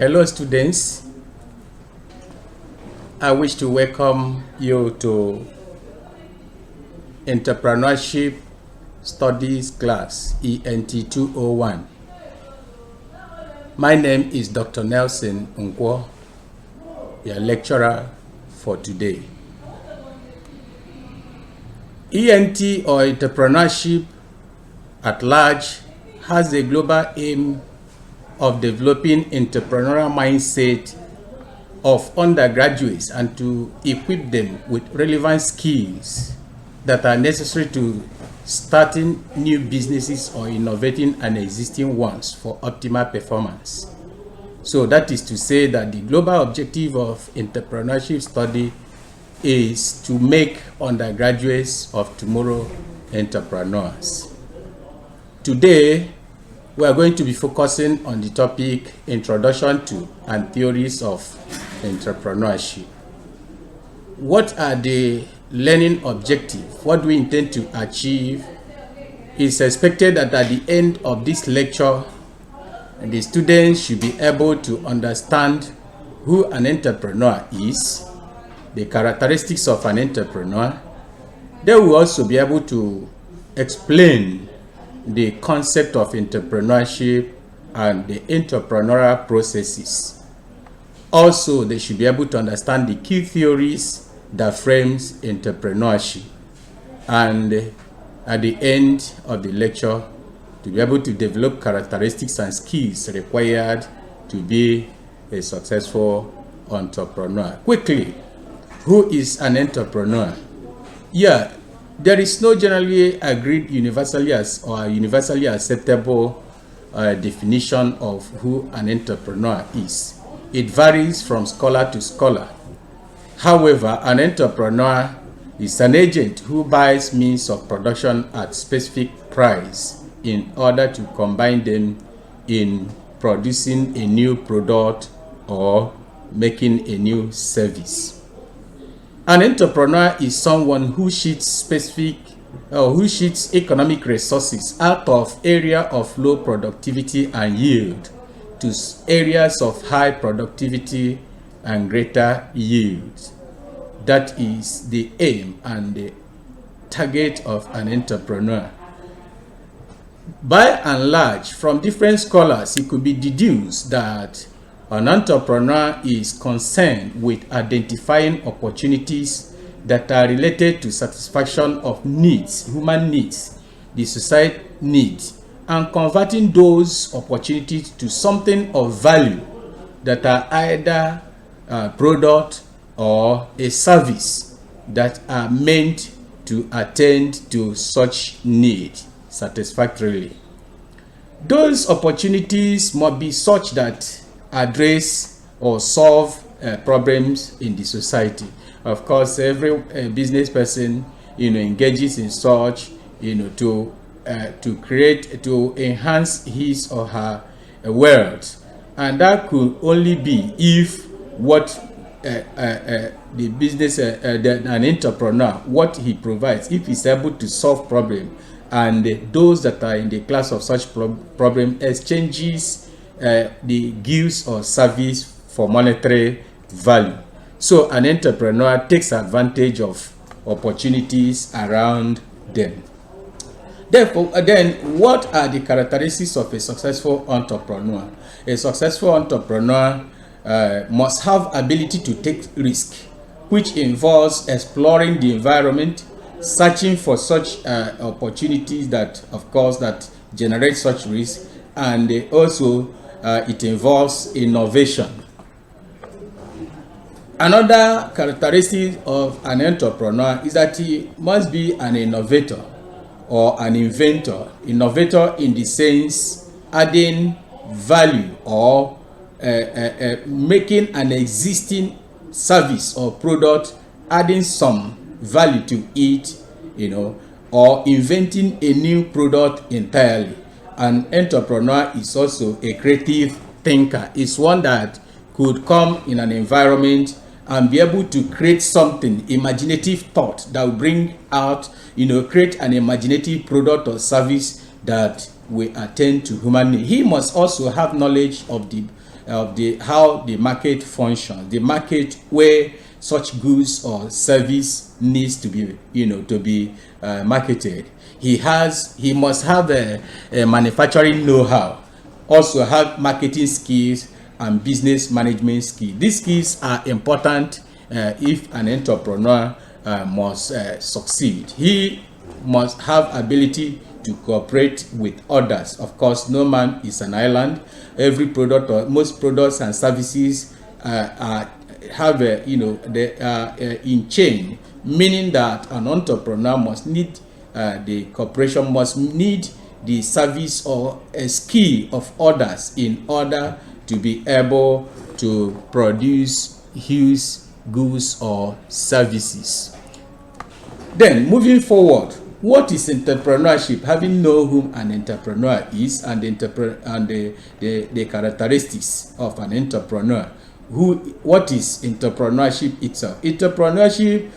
Hello students, I wish to welcome you to Entrepreneurship Studies class ENT201. My name is Dr. Nelson Nkwo, your lecturer for today. ENT or Entrepreneurship at large has a global aim of developing entrepreneurial mindset of undergraduates and to equip them with relevant skills that are necessary to starting new businesses or innovating an existing ones for optimal performance. So that is to say that the global objective of entrepreneurship study is to make undergraduates of tomorrow entrepreneurs. Today, we are going to be focusing on the topic Introduction to and Theories of Entrepreneurship. What are the learning objectives? What do we intend to achieve? It's expected that at the end of this lecture, the students should be able to understand who an entrepreneur is, the characteristics of an entrepreneur. They will also be able to explain the concept of entrepreneurship and the entrepreneurial processes. Also, they should be able to understand the key theories that frames entrepreneurship. And at the end of the lecture, to be able to develop characteristics and skills required to be a successful entrepreneur. Quickly, who is an entrepreneur? There is no generally agreed universally acceptable definition of who an entrepreneur is. It varies from scholar to scholar. However, an entrepreneur is an agent who buys means of production at specific price in order to combine them in producing a new product or making a new service. An entrepreneur is someone who shifts economic resources out of area of low productivity and yield to areas of high productivity and greater yield. That is the aim and the target of an entrepreneur. By and large, from different scholars, it could be deduced that an entrepreneur is concerned with identifying opportunities that are related to satisfaction of needs, human needs, the society needs, and converting those opportunities to something of value that are either a product or a service that are meant to attend to such need satisfactorily. Those opportunities must be such that address or solve problems in the society. Of course, every business person, engages in such, to enhance his or her wealth, and that could only be if what the business, an entrepreneur, what he provides, if he's able to solve problem, and those that are in the class of such problem exchanges the goods or service for monetary value. So an entrepreneur takes advantage of opportunities around them. Therefore, then what are the characteristics of a successful entrepreneur? A successful entrepreneur must have ability to take risk, which involves exploring the environment, searching for such opportunities that, of course, that generate such risk, and also it involves innovation. Another characteristic of an entrepreneur is that he must be an innovator or an inventor. Innovator in the sense adding value or making an existing service or product, adding some value to it, or inventing a new product entirely. An entrepreneur is also a creative thinker. It's one that could come in an environment and be able to create something, imaginative thought that will bring out, create an imaginative product or service that will attend to human need. He must also have knowledge of the of the how the market functions, the market where such goods or service needs to be marketed. He must have a manufacturing know-how, also have marketing skills and business management skills. These skills are important if an entrepreneur must succeed. He must have ability to cooperate with others. Of course, no man is an island. Every product or most products and services have they are in chain, meaning that an entrepreneur must need the corporation must need the service or a skill of others in order to be able to produce huge goods or services. Then moving forward, what is entrepreneurship? Having known whom an entrepreneur is and the characteristics of an entrepreneur. What is entrepreneurship itself? Entrepreneurship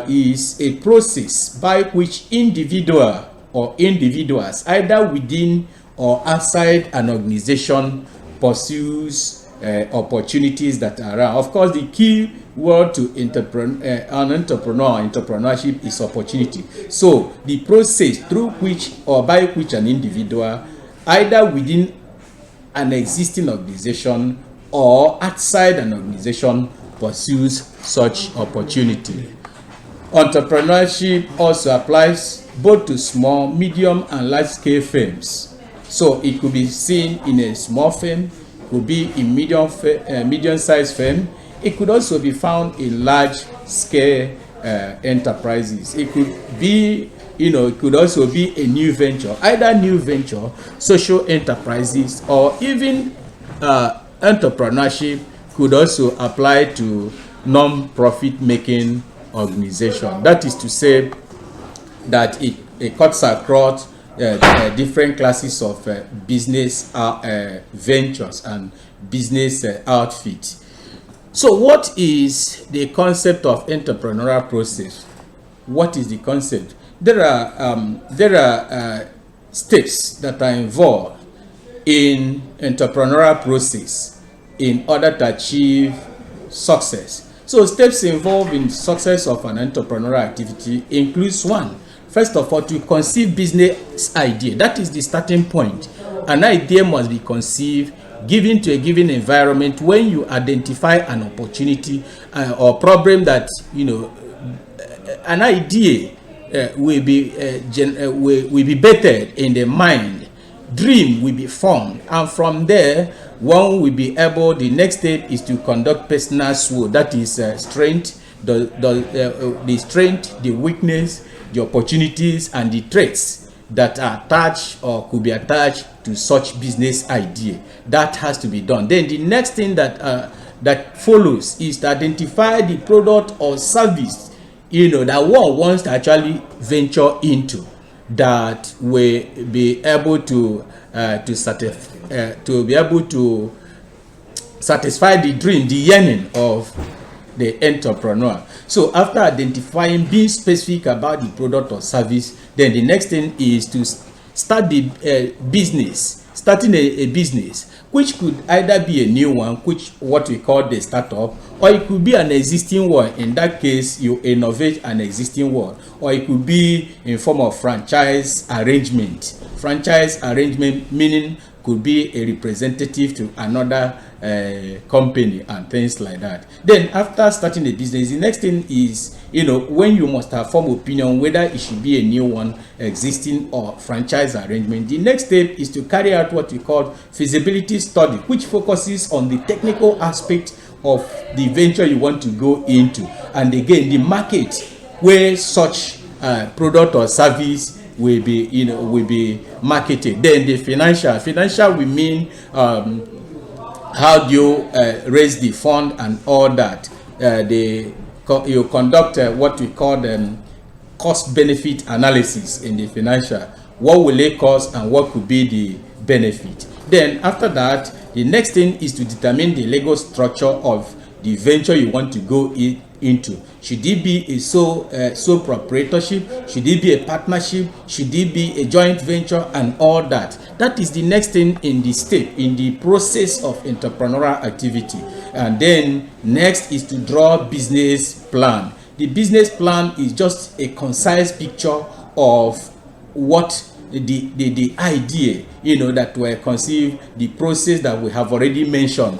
is a process by which individual or individuals, either within or outside an organization, pursues opportunities that are around. Of course, the key word to entrepreneurship is opportunity. So the process through which or by which an individual, either within an existing organization or outside an organization, pursues such opportunity. Entrepreneurship also applies both to small, medium, and large-scale firms. So it could be seen in a small firm, could be in medium-sized firm. It could also be found in large-scale enterprises. It could be, it could also be a new venture, either new venture, social enterprises, or even entrepreneurship could also apply to non-profit making organization. That is to say that it cuts across different classes of business ventures and business outfits. So what is the concept of entrepreneurial process? What is the concept? There are steps that are involved in entrepreneurial process in order to achieve success. So steps involved in success of an entrepreneurial activity includes one. First of all, to conceive business idea. That is the starting point. An idea must be conceived, given to a given environment. When you identify an opportunity or problem that an idea will be bettered in the mind. Dream will be formed, and from there one will be able. The next step is to conduct personal SWOT. That is strength, the strength, the weakness, the opportunities, and the traits that are attached or could be attached to such business idea. That has to be done. Then the next thing that follows is to identify the product or service that one wants to actually venture into, that will be able to satisfy the dream, the yearning of the entrepreneur. So after identifying, being specific about the product or service, then the next thing is to start the business, starting a business, which could either be a new one, which what we call the startup, or it could be an existing one. In that case, you innovate an existing one, or it could be in form of franchise arrangement. Franchise arrangement meaning could be a representative to another company and things like that. Then after starting the business, the next thing is, when you must have formed opinion whether it should be a new one, existing, or franchise arrangement. The next step is to carry out what we call feasibility study, which focuses on the technical aspect of the venture you want to go into, and again the market where such product or service will be marketed. Then the financial will mean how do you raise the fund and all that. You conduct what we call cost benefit analysis in the financial. What will it cost and what could be the benefit? Then after that, the next thing is to determine the legal structure of the venture you want to go into? Should it be a sole proprietorship? Should it be a partnership? Should it be a joint venture and all that? That is the next thing in the process of entrepreneurial activity. And then next is to draw business plan. The business plan is just a concise picture of what the idea, that were conceived, the process that we have already mentioned,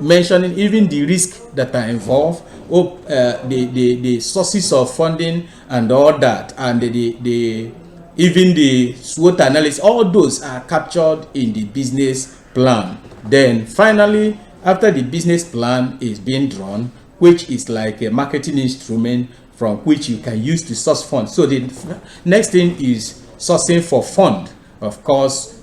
mentioning even the risk that are involved, the sources of funding and all that, and even the SWOT analysis. All those are captured in the business plan. Then finally, after the business plan is being drawn, which is like a marketing instrument from which you can use to source funds. So the next thing is sourcing for fund. Of course,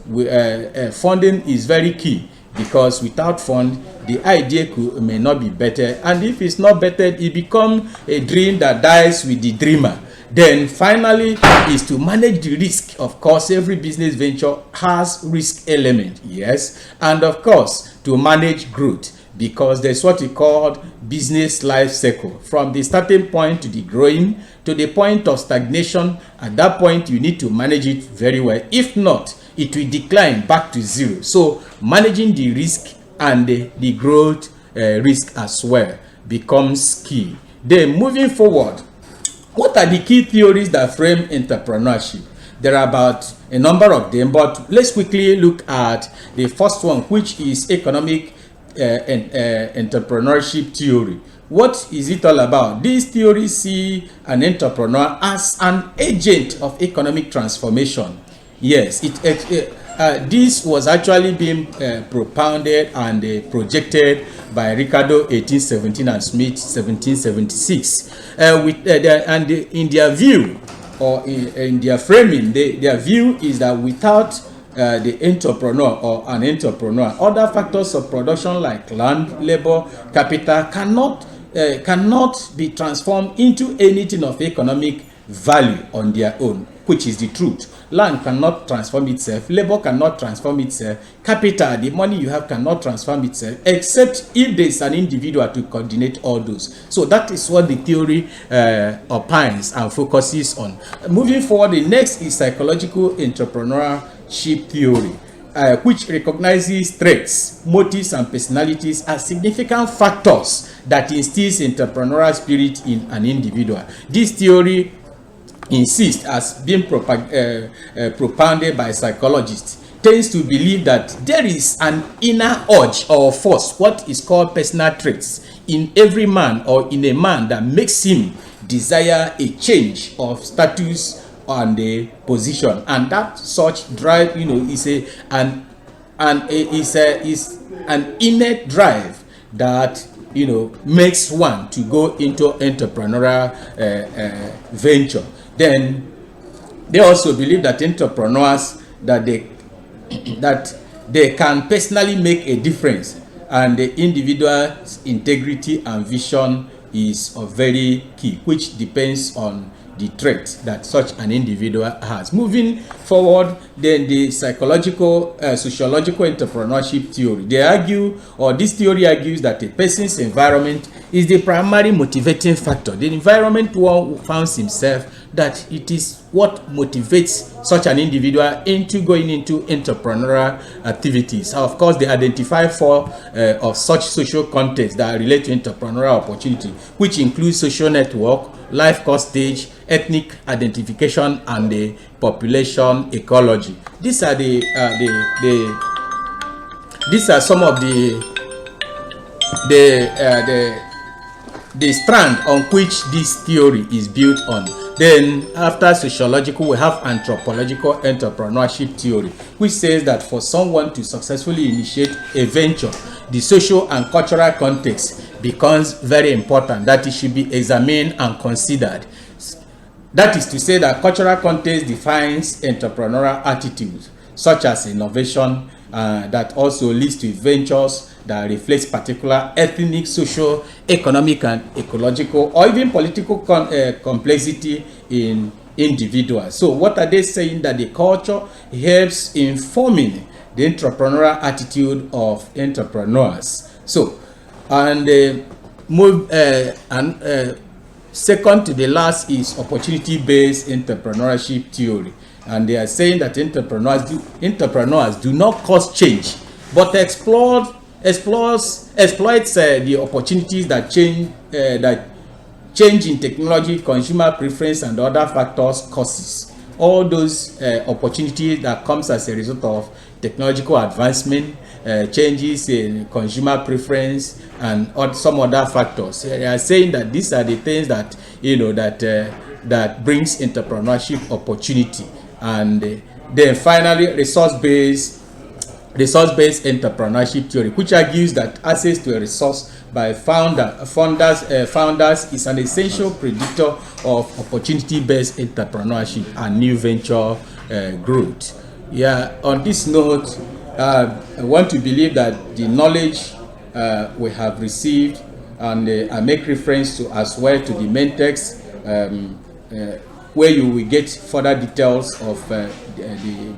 funding is very key, because without fund, the idea may not be better, and if it's not better, it becomes a dream that dies with the dreamer. Then finally is to manage the risk. Of course, every business venture has risk element, yes, and of course to manage growth, because there's what we call business life cycle, from the starting point to the growing to the point of stagnation. At that point, you need to manage it very well. If not, it will decline back to zero. So managing the risk and the growth risk as well becomes key. Then moving forward, what are the key theories that frame entrepreneurship? There are about a number of them, but let's quickly look at the first one, which is economic entrepreneurship theory. What is it all about? These theories see an entrepreneur as an agent of economic transformation. Yes, this was actually being propounded and projected by Ricardo 1817 and Smith 1776. In their view, or in their framing, their view is that without the entrepreneur or an entrepreneur, other factors of production like land, labor, capital cannot be transformed into anything of economic value on their own, which is the truth. Land cannot transform itself, labor cannot transform itself, capital, the money you have, cannot transform itself, except if there is an individual to coordinate all those. So that is what the theory opines and focuses on. Moving forward, the next is psychological entrepreneurship theory, which recognizes traits, motives, and personalities as significant factors that instills entrepreneurial spirit in an individual. This theory insists, as being propounded by psychologists, tends to believe that there is an inner urge or force, what is called personal traits, in every man or in a man that makes him desire a change of status and a position, and that such drive, is an innate drive that makes one to go into entrepreneurial venture. Then they also believe that entrepreneurs that they can personally make a difference, and the individual's integrity and vision is of very key, which depends on the trait that such an individual has. Moving forward, then the sociological entrepreneurship theory. They argue, or this theory argues, that a person's environment is the primary motivating factor. The environment one finds himself, that it is what motivates such an individual into going into entrepreneurial activities. Of course, they identify four of such social contexts that relate to entrepreneurial opportunity, which includes social network, life course stage, ethnic identification, and the population ecology. These are some of the strand on which this theory is built on. Then after sociological, we have anthropological entrepreneurship theory, which says that for someone to successfully initiate a venture, the social and cultural context becomes very important, that it should be examined and considered. That is to say that cultural context defines entrepreneurial attitudes, such as innovation, that also leads to ventures that reflects particular ethnic, social, economic, and ecological, or even political complexity in individuals. So what are they saying? That the culture helps in forming the entrepreneurial attitude of entrepreneurs. So, and second to the last is opportunity-based entrepreneurship theory, and they are saying that entrepreneurs do not cause change, but exploits the opportunities that change in technology, consumer preference, and other factors causes. All those opportunities that comes as a result of technological advancement, changes in consumer preference, and some other factors. They are saying that these are the things that that brings entrepreneurship opportunity. And then finally, resource-based entrepreneurship theory, which argues that access to a resource by founders is an essential predictor of opportunity-based entrepreneurship and new venture growth. Yeah, on this note, I want to believe that the knowledge we have received, and I make reference to as well to the main text, where you will get further details of the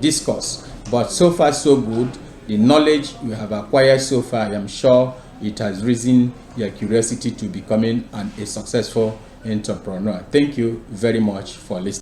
discourse. But so far so good. The knowledge you have acquired so far, I am sure it has risen your curiosity to becoming a successful entrepreneur. Thank you very much for listening.